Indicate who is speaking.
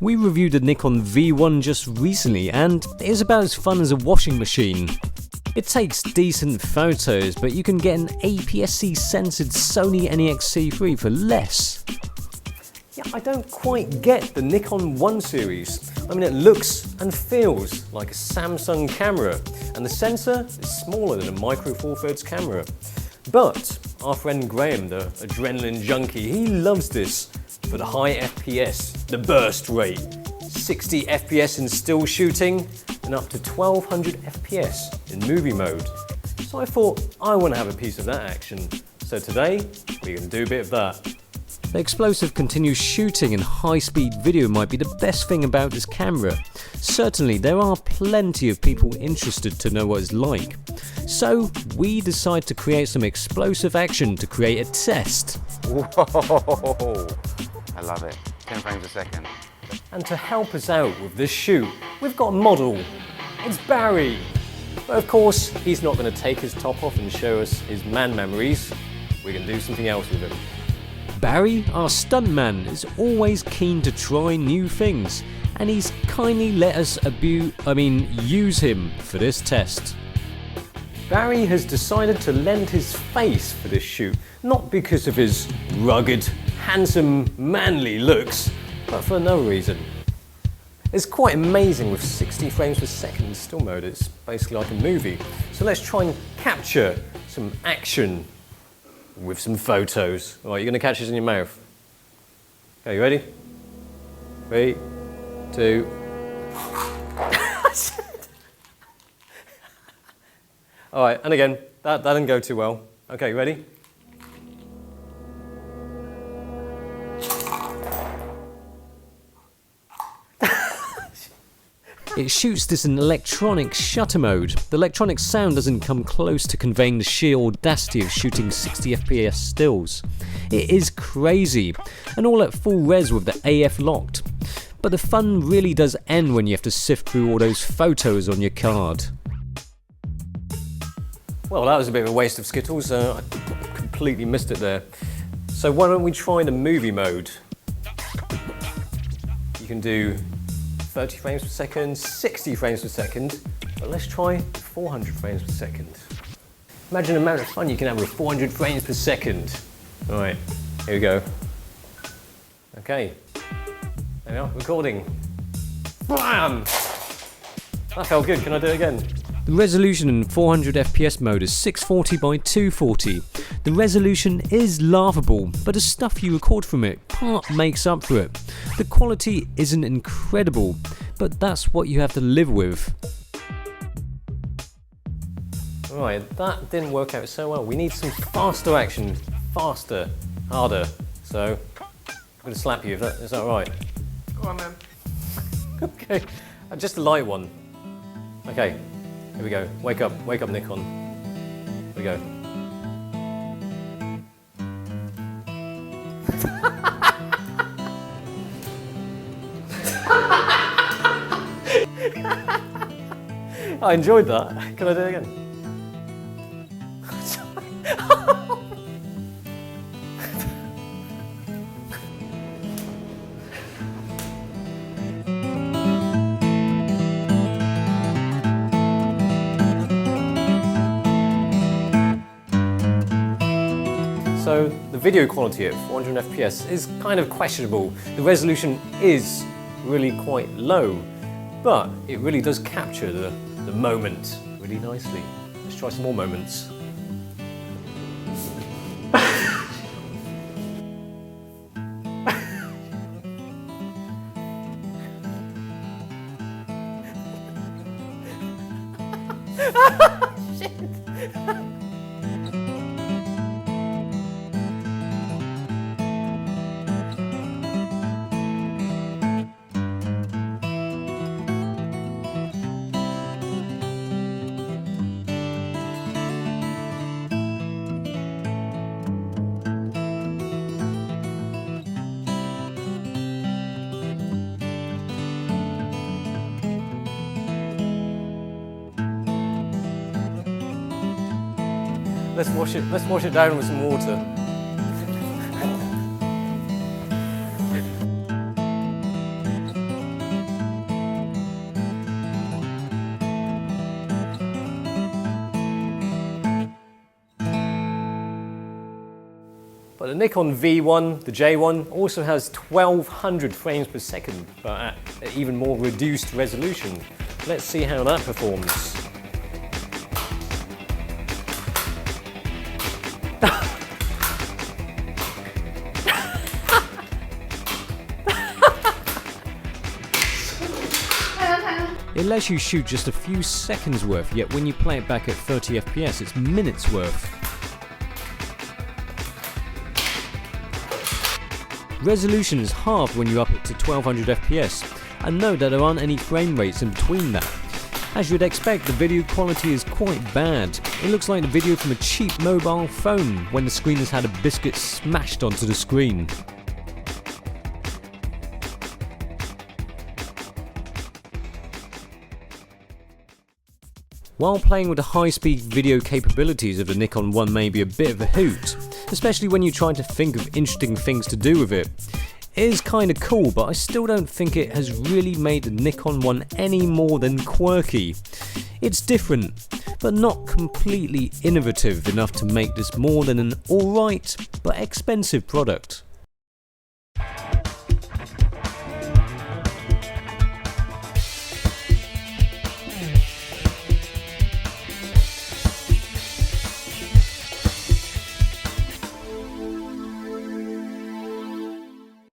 Speaker 1: We reviewed the Nikon V1 just recently and it's about as fun as a washing machine. It takes decent photos, but you can get an APS-C censored Sony NEX-C3 for less. Yeah, I don't quite get the Nikon 1 series. I mean, it looks and feels like a Samsung camera, and the sensor is smaller than a Micro Four Thirds camera. But our friend Graham, the adrenaline junkie, he loves this for the high FPS, the burst rate, 60 FPS in still shooting, and up to 1200 FPS in movie mode. So I thought, I want to have a piece of that action. So today, we're going to do a bit of that. The explosive continuous shooting and high-speed video might be the best thing about this camera. Certainly, there are plenty of people interested to know what it's like. So, we decide to create some explosive action to create a test.
Speaker 2: Whoa! I love it. 10 frames a second.
Speaker 1: And to help us out with this shoot, we've got a model. It's Barry. But of course, he's not going to take his top off and show us his man memories. We're going to do something else with him. Barry, our stuntman, is always keen to try new things, and he's kindly let us use him for this test. Barry has decided to lend his face for this shoot, not because of his rugged, handsome, manly looks, but for another reason. It's quite amazing with 60 frames per second in still mode. It's basically like a movie. So let's try and capture some action with some photos. All right, you're going to catch this in your mouth. Okay, you ready? 3, 2. All right, and again, that didn't go too well. Okay, you ready? It shoots this in electronic shutter mode. The electronic sound doesn't come close to conveying the sheer audacity of shooting 60 FPS stills. It is crazy, and all at full res with the AF locked. But the fun really does end when you have to sift through all those photos on your card. Well, that was a bit of a waste of Skittles. I completely missed it there. So why don't we try the movie mode? You can do 30 frames per second, 60 frames per second, but let's try 400 frames per second. Imagine the amount of fun you can have with 400 frames per second. All right, here we go. Okay, there we are, recording. Bam! That felt good, can I do it again? The resolution in 400 FPS mode is 640 by 240. The resolution is laughable, but the stuff you record from it part makes up for it. The quality isn't incredible, but that's what you have to live with. Alright, that didn't work out so well. We need some faster action. Faster, harder. So, I'm going to slap you, is that alright?
Speaker 2: Go on then.
Speaker 1: Okay, just a light one. Okay, here we go. Wake up, Nikon. Here we go. I enjoyed that. Can I do it again? So the video quality at 400 FPS is kind of questionable. The resolution is really quite low, but it really does capture the moment really nicely. Let's try some more moments. Shit. Let's wash it down with some water. But the Nikon V1, the J1, also has 1200 frames per second, but at an even more reduced resolution. Let's see how that performs. It lets you shoot just a few seconds worth, yet when you play it back at 30 FPS, it's minutes worth. Resolution is halved when you up it to 1200 FPS, and note that there aren't any frame rates in between that. As you'd expect, the video quality is quite bad. It looks like the video from a cheap mobile phone when the screen has had a biscuit smashed onto the screen. While playing with the high-speed video capabilities of the Nikon One may be a bit of a hoot, especially when you try to think of interesting things to do with it. It is kinda cool, but I still don't think it has really made the Nikon One any more than quirky. It's different, but not completely innovative enough to make this more than an alright but expensive product.